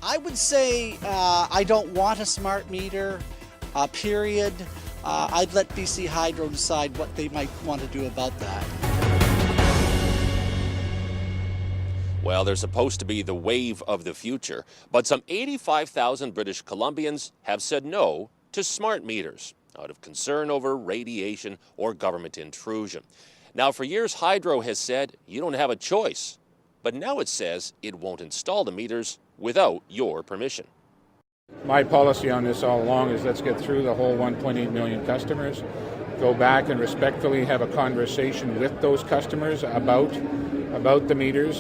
I would say I don't want a smart meter, period. I'd let BC Hydro decide what they might want to do about that. Well, they're supposed to be the wave of the future, but some 85,000 British Columbians have said no to smart meters out of concern over radiation or government intrusion. Now, for years, Hydro has said you don't have a choice, but now it says it won't install the meters without your permission. My policy on this all along is let's get through the whole 1.8 million customers, go back and respectfully have a conversation with those customers about the meters,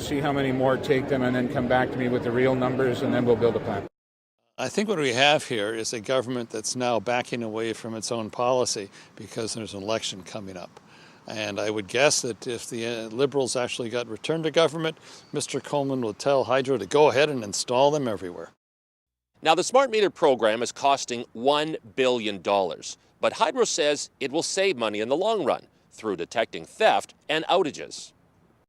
see how many more take them, and then come back to me with the real numbers, and then we'll build a plan. I think what we have here is a government that's now backing away from its own policy because there's an election coming up. And I would guess that if the Liberals actually got returned to government, Mr. Coleman will tell Hydro to go ahead and install them everywhere. Now, the smart meter program is costing $1 billion, but Hydro says it will save money in the long run through detecting theft and outages.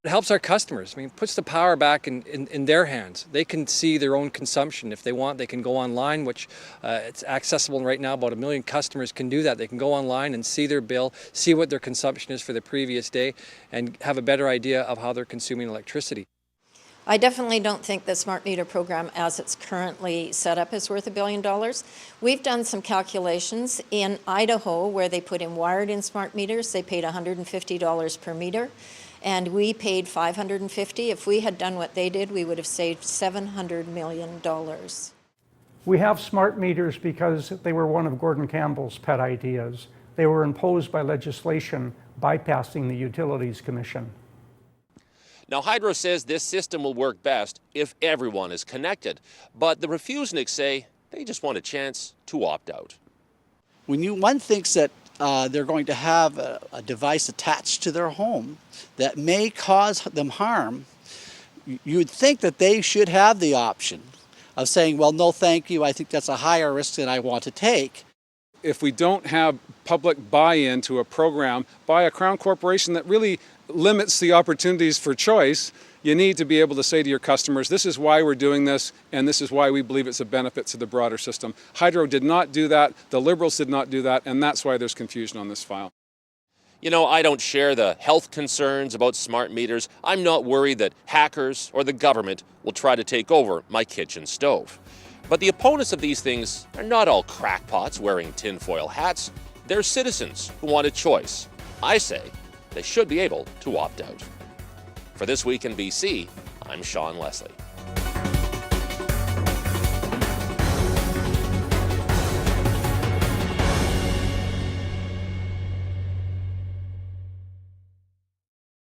It helps our customers. I mean, it puts the power back in their hands. They can see their own consumption. If they want, they can go online, which it's accessible right now. About 1 million customers can do that. They can go online and see their bill, see what their consumption is for the previous day, and have a better idea of how they're consuming electricity. I definitely don't think the smart meter program as it's currently set up is worth $1 billion. We've done some calculations in Idaho where they put in wired-in smart meters. They paid $150 per meter, and we paid $550. If we had done what they did, we would have saved $700 million. We have smart meters because they were one of Gordon Campbell's pet ideas. They were imposed by legislation bypassing the Utilities Commission. Now, Hydro says this system will work best if everyone is connected, but the Refuseniks say they just want a chance to opt out. When one thinks that they're going to have a device attached to their home that may cause them harm, you'd think that they should have the option of saying, well, no, thank you, I think that's a higher risk than I want to take. If we don't have public buy-in to a program by a Crown corporation that really limits the opportunities for choice, you need to be able to say to your customers, this is why we're doing this, and this is why we believe it's a benefit to the broader system. Hydro did not do that, the Liberals did not do that, and that's why there's confusion on this file. You know, I don't share the health concerns about smart meters. I'm not worried that hackers or the government will try to take over my kitchen stove. But the opponents of these things are not all crackpots wearing tinfoil hats. They're citizens who want a choice. I say they should be able to opt out. For This Week in BC, I'm Sean Leslie.